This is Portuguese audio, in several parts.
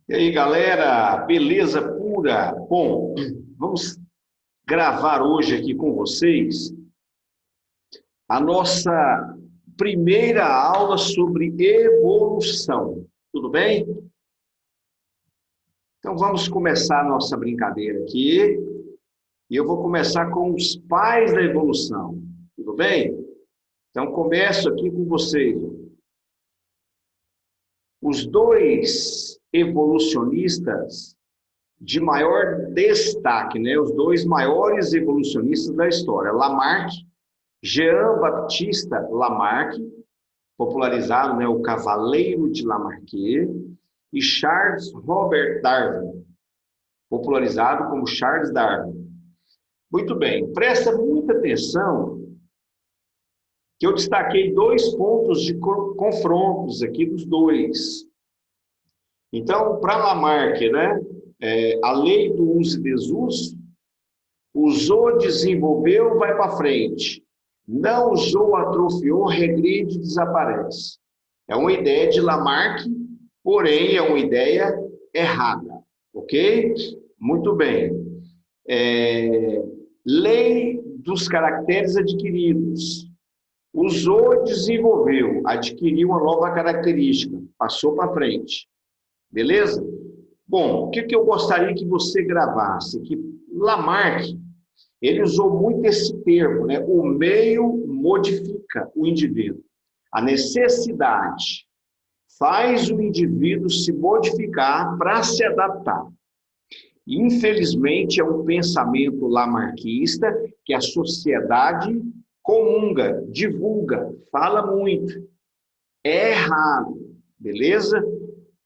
E aí, galera, beleza pura? Bom, vamos gravar hoje aqui com vocês a nossa primeira aula sobre evolução. Tudo bem? Então vamos começar a nossa brincadeira aqui. E eu vou começar com os pais da evolução. Tudo bem? Então começo aqui com vocês. Os dois evolucionistas de maior destaque, né? Os dois maiores evolucionistas da história, Lamarck, Jean-Baptiste Lamarck, popularizado, né, o Cavaleiro de Lamarck, e Charles Robert Darwin, popularizado como Charles Darwin. Muito bem, presta muita atenção que eu destaquei dois pontos de confrontos aqui dos dois. Então, para Lamarck, né, a lei do uso e desuso, usou, desenvolveu, vai para frente. Não usou, atrofiou, regride, desaparece. É uma ideia de Lamarck, porém é uma ideia errada, ok? Muito bem. Lei dos caracteres adquiridos. Usou, desenvolveu, adquiriu uma nova característica, passou para frente. Beleza? Bom, o que eu gostaria que você gravasse? Que Lamarck, ele usou muito esse termo, né? O meio modifica o indivíduo. A necessidade faz o indivíduo se modificar para se adaptar. Infelizmente, é um pensamento lamarquista que a sociedade comunga, divulga, fala muito. É errado, beleza?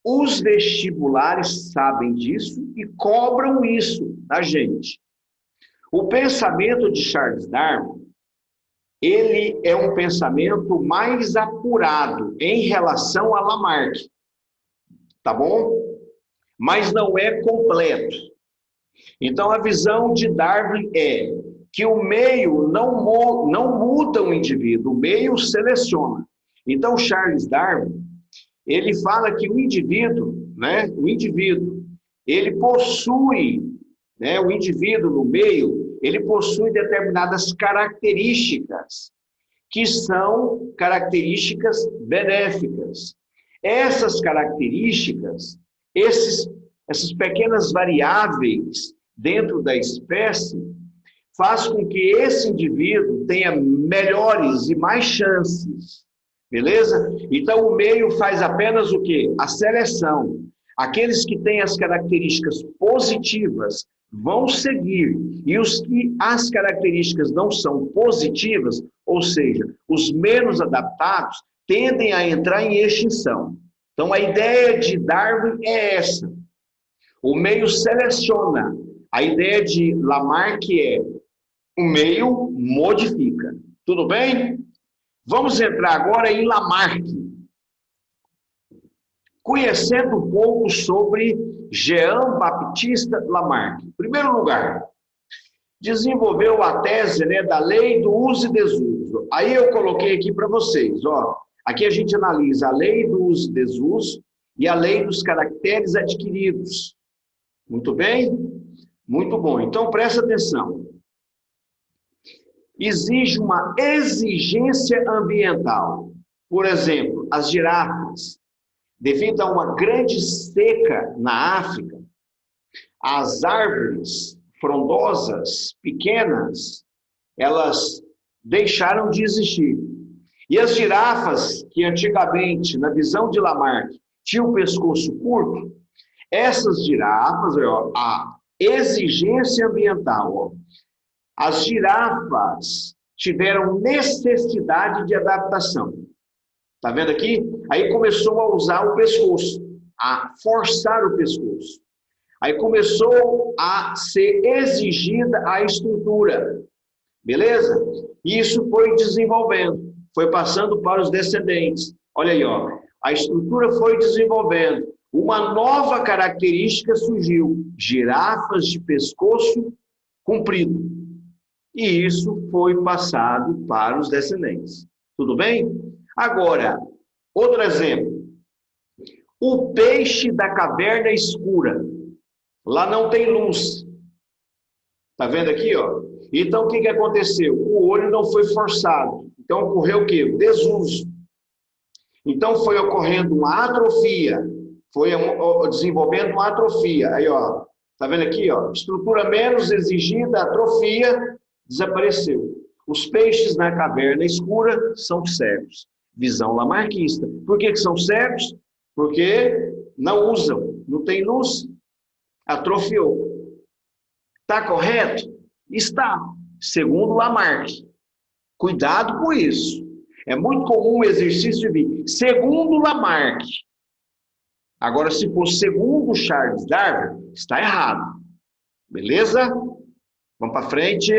Os vestibulares sabem disso e cobram isso da gente. O pensamento de Charles Darwin, ele é um pensamento mais apurado em relação a Lamarck, tá bom? Mas não é completo. Então, a visão de Darwin é que o meio não muda o indivíduo, o meio seleciona. Então, Charles Darwin, ele fala que o indivíduo, ele possui, né, o indivíduo no meio, ele possui determinadas características, que são características benéficas. Essas características, essas pequenas variáveis dentro da espécie, faz com que esse indivíduo tenha melhores e mais chances. Beleza? Então, o meio faz apenas o quê? A seleção. Aqueles que têm as características positivas vão seguir. E os que as características não são positivas, ou seja, os menos adaptados, tendem a entrar em extinção. Então, a ideia de Darwin é essa. O meio seleciona. A ideia de Lamarck é o meio modifica. Tudo bem? Vamos entrar agora em Lamarck, conhecendo um pouco sobre Jean-Baptiste Lamarck. Em primeiro lugar, desenvolveu a tese, né, da lei do uso e desuso. Aí eu coloquei aqui para vocês, ó. Aqui a gente analisa a lei do uso e desuso e a lei dos caracteres adquiridos. Muito bem? Muito bom. Então, presta atenção. Exige uma exigência ambiental. Por exemplo, as girafas, devido a uma grande seca na África, as árvores frondosas, pequenas, elas deixaram de existir. E as girafas, que antigamente, na visão de Lamarck, tinham o pescoço curto, essas girafas, ó, a exigência ambiental, ó, as girafas tiveram necessidade de adaptação. Tá vendo aqui? Aí começou a usar o pescoço, a forçar o pescoço. Aí começou a ser exigida a estrutura. Beleza? E isso foi desenvolvendo, foi passando para os descendentes. Olha aí, ó. A estrutura foi desenvolvendo. Uma nova característica surgiu: girafas de pescoço comprido. E isso foi passado para os descendentes. Tudo bem? Agora, outro exemplo. O peixe da caverna escura. Lá não tem luz. Tá vendo aqui, ó? Então, o que aconteceu? O olho não foi forçado. Então, ocorreu o quê? O desuso. Então, foi ocorrendo uma atrofia. Foi desenvolvendo uma atrofia. Aí, ó. Tá vendo aqui, ó? Estrutura menos exigida, atrofia, desapareceu. Os peixes na caverna escura são cegos. Visão lamarquista. Por que são cegos? Porque não usam, não tem luz, atrofiou. Está correto? Está, segundo Lamarck. Cuidado com isso. É muito comum o exercício de vir. Segundo Lamarck. Agora, se for segundo Charles Darwin, está errado. Beleza? Vamos para frente.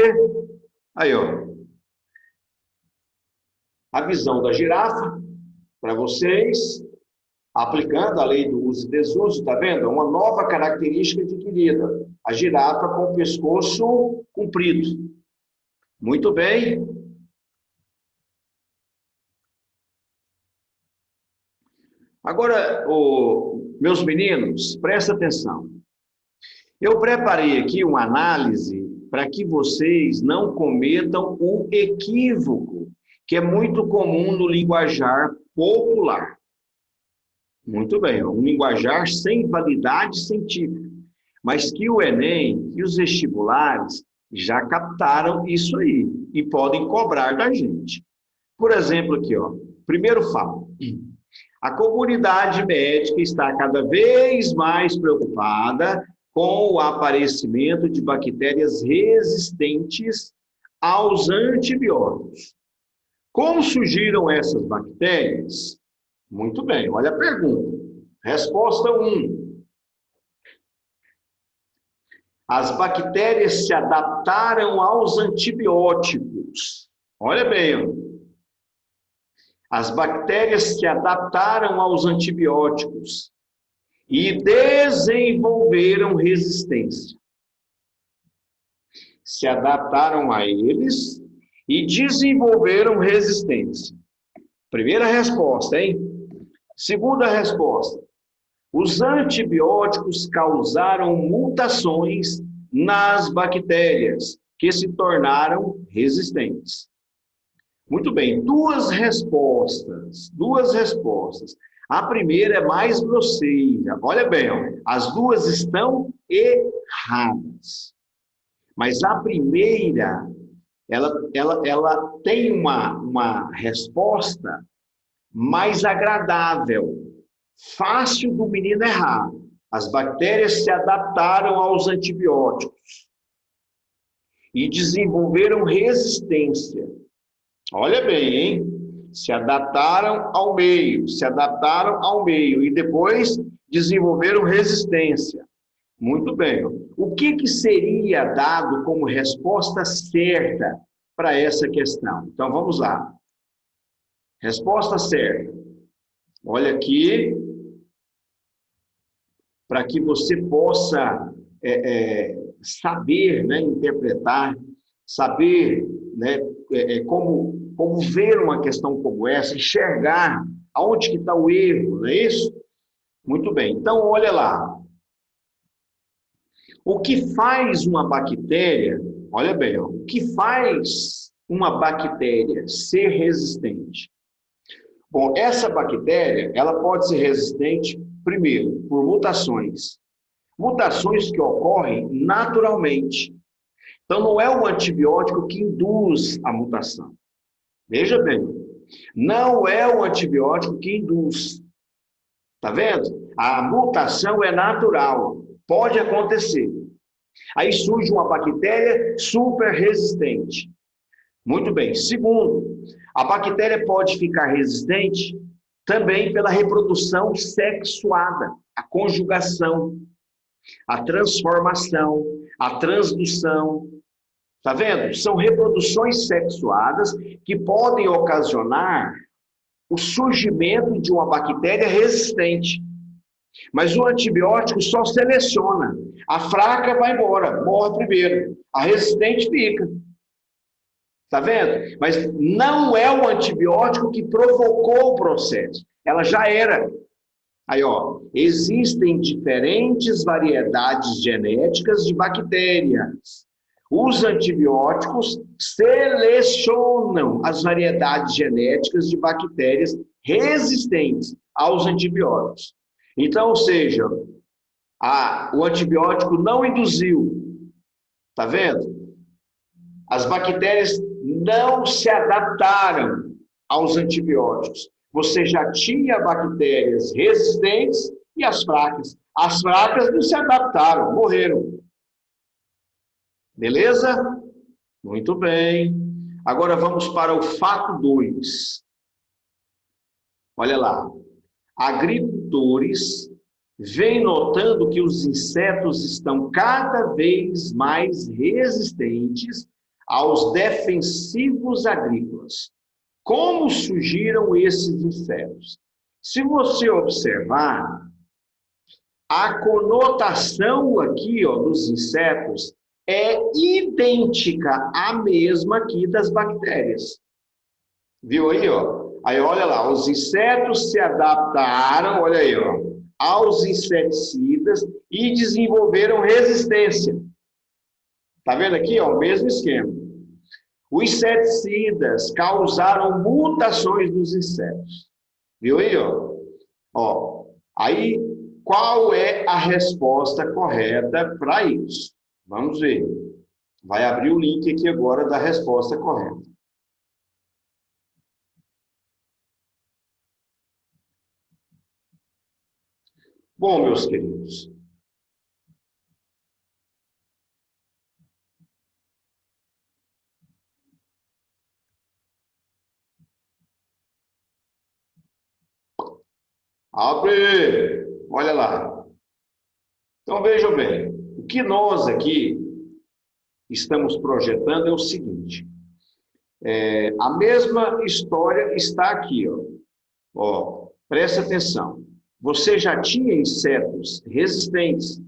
Aí, ó. A visão da girafa, para vocês, aplicando a lei do uso e desuso, tá vendo? É uma nova característica adquirida. A girafa com o pescoço comprido. Muito bem. Agora, meus meninos, presta atenção. Eu preparei aqui uma análise para que vocês não cometam o equívoco, que é muito comum no linguajar popular. Muito bem, um linguajar sem validade científica, mas que o Enem e os vestibulares já captaram isso aí e podem cobrar da gente. Por exemplo, aqui, ó, primeiro fato. A comunidade médica está cada vez mais preocupada com o aparecimento de bactérias resistentes aos antibióticos. Como surgiram essas bactérias? Muito bem, olha a pergunta. Resposta 1. As bactérias se adaptaram aos antibióticos. Olha bem, ó. As bactérias se adaptaram aos antibióticos e desenvolveram resistência. Se adaptaram a eles e desenvolveram resistência. Primeira resposta, hein? Segunda resposta. Os antibióticos causaram mutações nas bactérias que se tornaram resistentes. Muito bem, duas respostas. A primeira é mais grosseira. Olha bem, ó, as duas estão erradas. Mas a primeira, ela tem uma resposta mais agradável, fácil do menino errar. As bactérias se adaptaram aos antibióticos e desenvolveram resistência. Olha bem, hein? Se adaptaram ao meio e depois desenvolveram resistência. Muito bem. O que seria dado como resposta certa para essa questão? Então, vamos lá. Resposta certa. Olha aqui, para que você possa saber, né, interpretar, saber, né, como ver uma questão como essa, enxergar aonde que está o erro, não é isso? Muito bem. Então, olha lá. O que faz uma bactéria, olha bem, ó, o que faz uma bactéria ser resistente? Bom, essa bactéria, ela pode ser resistente, primeiro, por mutações. Mutações que ocorrem naturalmente. Então, não é o antibiótico que induz a mutação. Veja bem, não é o antibiótico que induz. Tá vendo? A mutação é natural, pode acontecer. Aí surge uma bactéria super resistente. Muito bem. Segundo, a bactéria pode ficar resistente também pela reprodução sexuada, a conjugação, a transformação, a transdução. Tá vendo? São reproduções sexuadas que podem ocasionar o surgimento de uma bactéria resistente. Mas o antibiótico só seleciona. A fraca vai embora, morre primeiro. A resistente fica. Tá vendo? Mas não é o antibiótico que provocou o processo. Ela já era. Aí, ó, existem diferentes variedades genéticas de bactérias. Os antibióticos selecionam as variedades genéticas de bactérias resistentes aos antibióticos. Então, ou seja, o antibiótico não induziu, tá vendo? As bactérias não se adaptaram aos antibióticos. Você já tinha bactérias resistentes e as fracas. As fracas não se adaptaram, morreram. Beleza? Muito bem. Agora vamos para o fato 2. Olha lá. Agricultores vêm notando que os insetos estão cada vez mais resistentes aos defensivos agrícolas. Como surgiram esses insetos? Se você observar, a conotação aqui, ó, dos insetos é idêntica à mesma aqui das bactérias. Viu aí, ó? Aí olha lá, os insetos se adaptaram, olha aí, ó, aos inseticidas e desenvolveram resistência. Tá vendo aqui, ó, o mesmo esquema. Os inseticidas causaram mutações nos insetos. Viu aí, ó? Ó, aí, qual é a resposta correta para isso? Vamos ver. Vai abrir o link aqui agora da resposta correta. Bom, meus queridos, abre, olha lá. Então vejam bem, o que nós aqui estamos projetando é o seguinte: a mesma história está aqui, ó. Ó, presta atenção. Você já tinha insetos resistentes,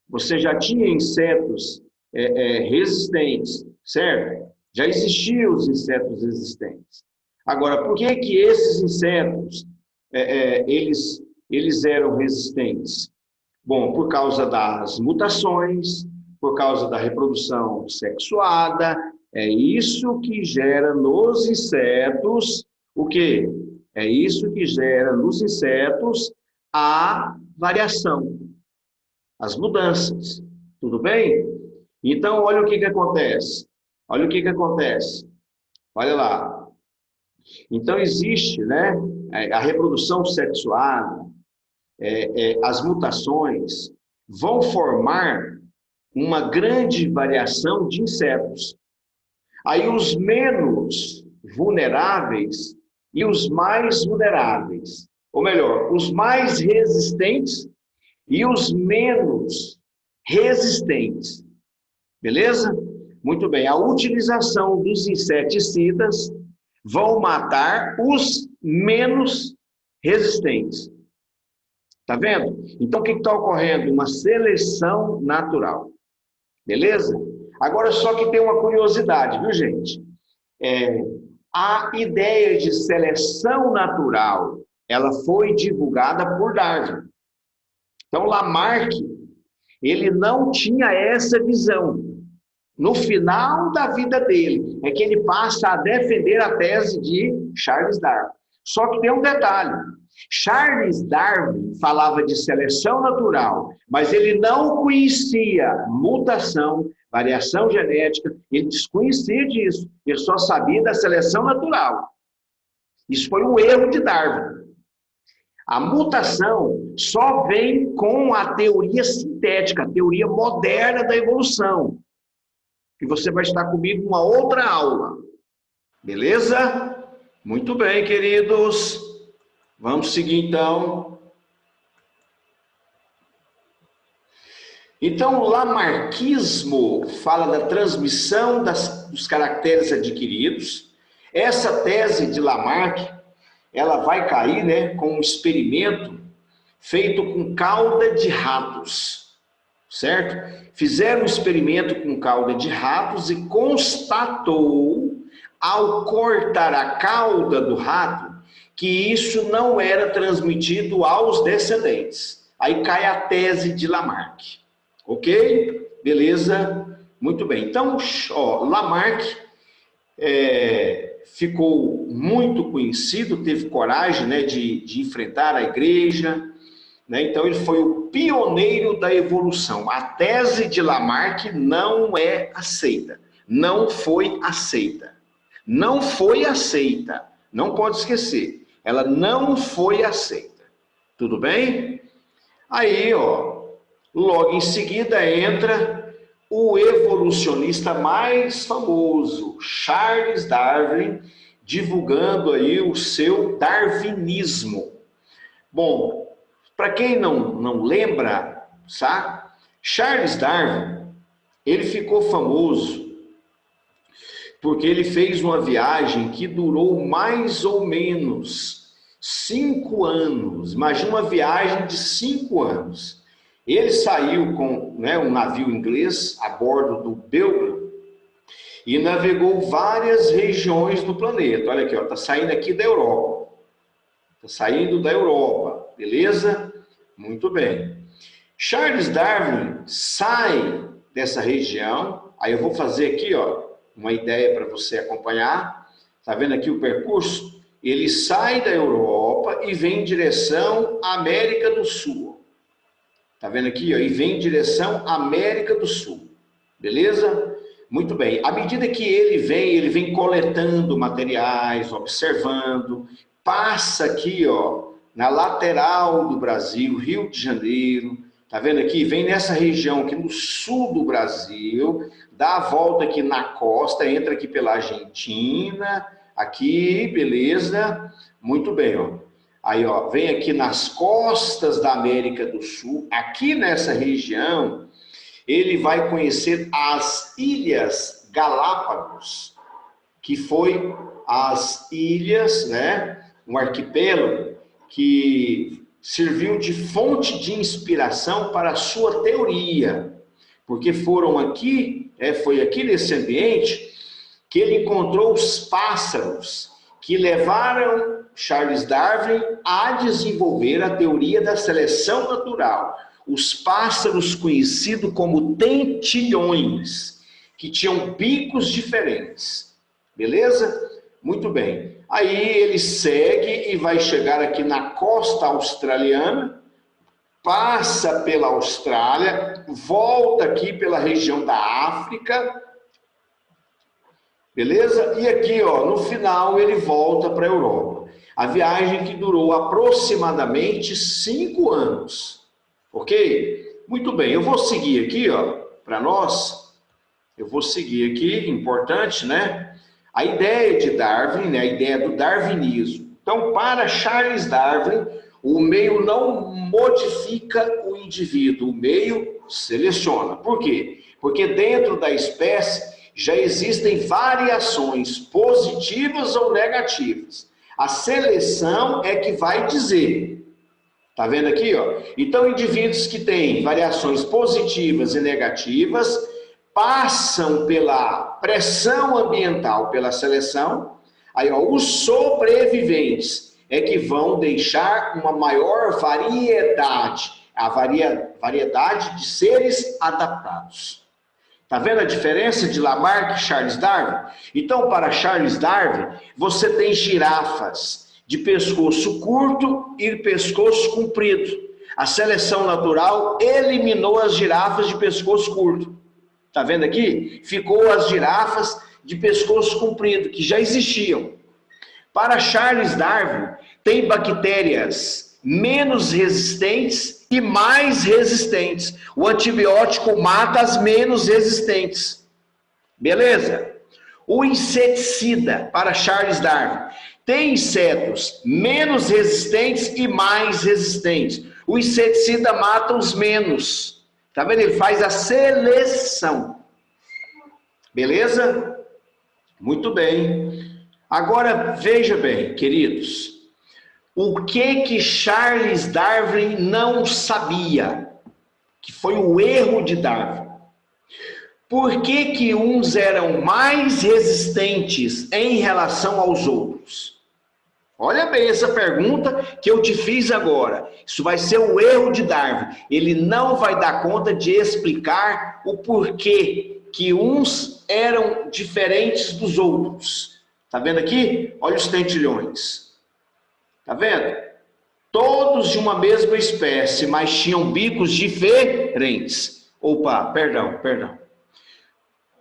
você já tinha insetos resistentes, certo? Já existiam os insetos resistentes. Agora, por que que esses insetos eles eram resistentes? Bom, por causa das mutações, por causa da reprodução sexuada, é isso que gera nos insetos o quê? É isso que gera nos insetos a variação, as mudanças. Tudo bem? Então, olha o que que acontece. Olha o que que acontece. Olha lá. Então, existe, né, a reprodução sexuada, as mutações vão formar uma grande variação de insetos. Aí os menos vulneráveis e os mais vulneráveis, ou melhor, os mais resistentes e os menos resistentes. Beleza? Muito bem. A utilização dos inseticidas vão matar os menos resistentes. Tá vendo? Então, o que está ocorrendo? Uma seleção natural. Beleza? Agora, só que tem uma curiosidade, viu, gente? A ideia de seleção natural, ela foi divulgada por Darwin. Então, Lamarck, ele não tinha essa visão. No final da vida dele, é que ele passa a defender a tese de Charles Darwin. Só que tem um detalhe. Charles Darwin falava de seleção natural, mas ele não conhecia mutação, variação genética, ele desconhecia disso, ele só sabia da seleção natural. Isso foi um erro de Darwin. A mutação só vem com a teoria sintética, a teoria moderna da evolução, que você vai estar comigo numa outra aula. Beleza? Muito bem, queridos. Vamos seguir, então. Então, o lamarquismo fala da transmissão dos caracteres adquiridos. Essa tese de Lamarck, ela vai cair, né, com um experimento feito com cauda de ratos, certo? Fizeram um experimento com cauda de ratos e constatou, ao cortar a cauda do rato, que isso não era transmitido aos descendentes. Aí cai a tese de Lamarck. Ok? Beleza? Muito bem. Então, ó, Lamarck ficou muito conhecido, teve coragem, né, de enfrentar a igreja, né? Então ele foi o pioneiro da evolução. A tese de Lamarck não é aceita, não foi aceita, não foi aceita, não pode esquecer, ela não foi aceita, tudo bem? Aí, ó, logo em seguida entra o evolucionista mais famoso, Charles Darwin, divulgando aí o seu darwinismo. Bom, para quem não lembra, sabe? Charles Darwin, ele ficou famoso porque ele fez uma viagem que durou mais ou menos 5 anos. Imagina uma viagem de 5 anos. Ele saiu com, né, um navio inglês a bordo do Beagle e navegou várias regiões do planeta. Olha aqui, está saindo aqui da Europa. Está saindo da Europa, beleza? Muito bem. Charles Darwin sai dessa região. Aí eu vou fazer aqui, ó, uma ideia para você acompanhar. Está vendo aqui o percurso? Ele sai da Europa e vem em direção à América do Sul. Está vendo aqui, ó? E vem em direção à América do Sul. Beleza? Muito bem. À medida que ele vem coletando materiais, observando, passa aqui, ó, na lateral do Brasil, Rio de Janeiro. Tá vendo aqui? Vem nessa região aqui no sul do Brasil, dá a volta aqui na costa, entra aqui pela Argentina, aqui, beleza? Muito bem, ó. Aí, ó, vem aqui nas costas da América do Sul, aqui nessa região, ele vai conhecer as Ilhas Galápagos, que foi as ilhas, né, um arquipélago que serviu de fonte de inspiração para a sua teoria, porque foram aqui, foi aqui nesse ambiente que ele encontrou os pássaros que levaram Charles Darwin a desenvolver a teoria da seleção natural. Os pássaros conhecidos como tentilhões, que tinham bicos diferentes. Beleza? Muito bem. Aí ele segue e vai chegar aqui na costa australiana, passa pela Austrália, volta aqui pela região da África, beleza? E aqui, ó, no final ele volta para a Europa. A viagem que durou aproximadamente 5 anos, ok? Muito bem, eu vou seguir aqui, ó, para nós, eu vou seguir aqui, importante, né? A ideia de Darwin, né, a ideia do darwinismo. Então, para Charles Darwin, o meio não modifica o indivíduo, o meio seleciona. Por quê? Porque dentro da espécie já existem variações positivas ou negativas. A seleção é que vai dizer. Tá vendo aqui, ó? Então, indivíduos que têm variações positivas e negativas passam pela pressão ambiental, pela seleção, aí, ó, os sobreviventes é que vão deixar uma maior variedade, a variedade de seres adaptados. Tá vendo a diferença de Lamarck e Charles Darwin? Então, para Charles Darwin, você tem girafas de pescoço curto e pescoço comprido. A seleção natural eliminou as girafas de pescoço curto. Tá vendo aqui? Ficou as girafas de pescoço comprido, que já existiam. Para Charles Darwin, tem bactérias menos resistentes e mais resistentes. O antibiótico mata as menos resistentes. Beleza? O inseticida, para Charles Darwin, tem insetos menos resistentes e mais resistentes. O inseticida mata os menos. Tá vendo? Ele faz a seleção. Beleza? Muito bem. Agora, veja bem, queridos. O que Charles Darwin não sabia? Que foi o erro de Darwin. Por que uns eram mais resistentes em relação aos outros? Olha bem essa pergunta que eu te fiz agora. Isso vai ser o erro de Darwin. Ele não vai dar conta de explicar o porquê que uns eram diferentes dos outros. Tá vendo aqui? Olha os tentilhões. Tá vendo? Todos de uma mesma espécie, mas tinham bicos diferentes. Opa, perdão.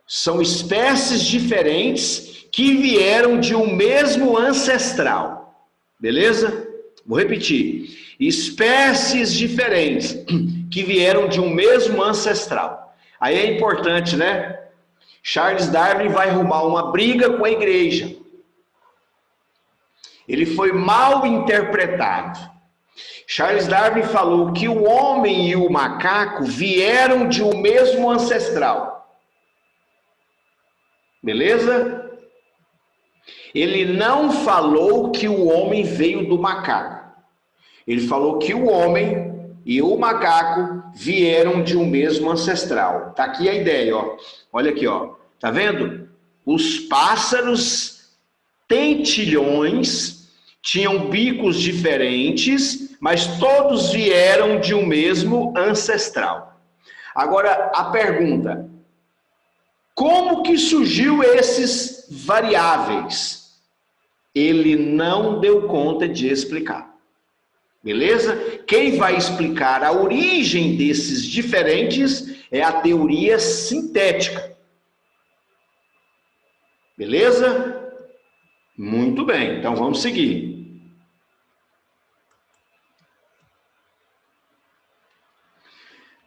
São espécies diferentes que vieram de um mesmo ancestral. Beleza? Vou repetir. Espécies diferentes que vieram de um mesmo ancestral. Aí é importante, né? Charles Darwin vai arrumar uma briga com a igreja. Ele foi mal interpretado. Charles Darwin falou que o homem e o macaco vieram de um mesmo ancestral. Beleza? Ele não falou que o homem veio do macaco. Ele falou que o homem e o macaco vieram de um mesmo ancestral. Tá aqui a ideia, ó. Olha aqui, ó. Tá vendo? Os pássaros tentilhões tinham bicos diferentes, mas todos vieram de um mesmo ancestral. Agora, a pergunta: como que surgiu esses variáveis? Ele não deu conta de explicar. Beleza? Quem vai explicar a origem desses diferentes é a teoria sintética. Beleza? Muito bem, então vamos seguir.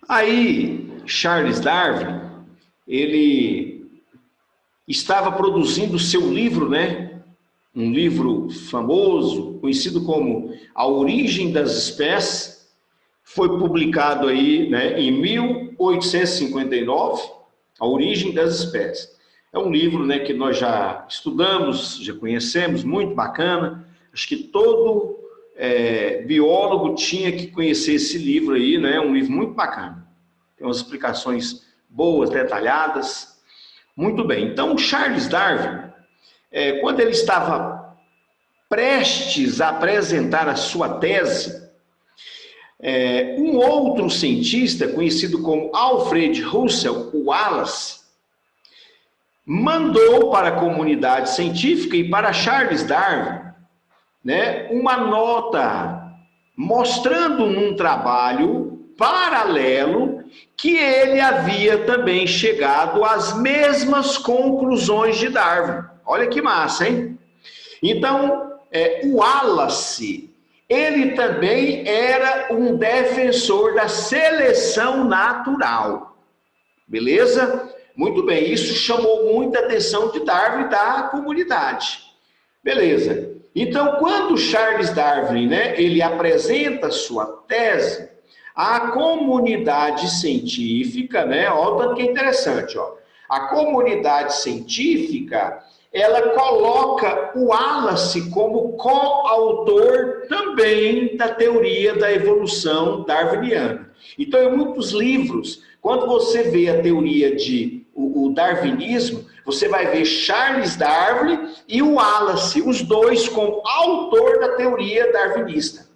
Aí, Charles Darwin, ele estava produzindo seu livro, né? Um livro famoso, conhecido como A Origem das Espécies, foi publicado aí, né, em 1859, A Origem das Espécies. É um livro, né, que nós já estudamos, já conhecemos, muito bacana. Acho que todo biólogo tinha que conhecer esse livro aí, né? É um livro muito bacana. Tem umas explicações boas, detalhadas. Muito bem. Então, Charles Darwin, quando ele estava prestes a apresentar a sua tese, um outro cientista, conhecido como Alfred Russel Wallace, mandou para a comunidade científica e para Charles Darwin, né, uma nota mostrando num trabalho paralelo que ele havia também chegado às mesmas conclusões de Darwin. Olha que massa, hein? Então, o Wallace, ele também era um defensor da seleção natural. Beleza? Muito bem, isso chamou muita atenção de Darwin e da comunidade. Beleza. Então, quando Charles Darwin, né, ele apresenta sua tese, a comunidade científica, né, olha tanto que é interessante, ó. A comunidade científica, ela coloca o Wallace como coautor também da teoria da evolução darwiniana. Então, em muitos livros, quando você vê a teoria o darwinismo, você vai ver Charles Darwin e o Wallace, os dois como autor da teoria darwinista.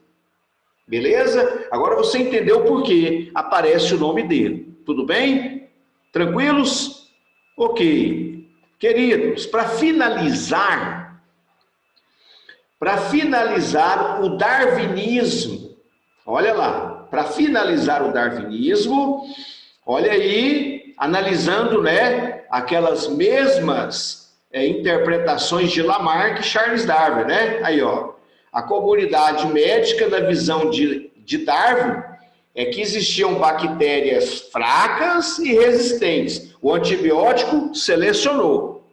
Beleza? Agora você entendeu por que aparece o nome dele. Tudo bem? Tranquilos? Ok. Queridos, para finalizar o darwinismo, olha lá, para finalizar o darwinismo, olha aí, analisando, né, aquelas mesmas interpretações de Lamarck e Charles Darwin, né? Aí, ó, a comunidade médica, na visão de Darwin, é que existiam bactérias fracas e resistentes. O antibiótico selecionou.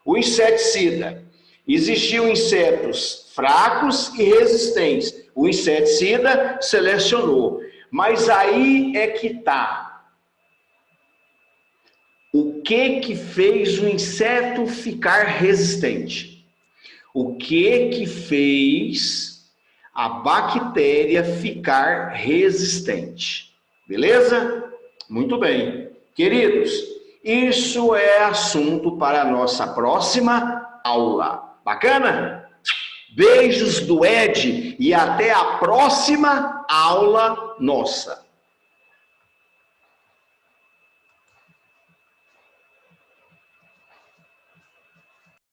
O inseticida. Existiam insetos fracos e resistentes. O inseticida selecionou. Mas aí é que está. O que fez o inseto ficar resistente? O que fez a bactéria ficar resistente? Beleza? Muito bem. Queridos, isso é assunto para a nossa próxima aula. Bacana? Beijos do Ed e até a próxima aula nossa.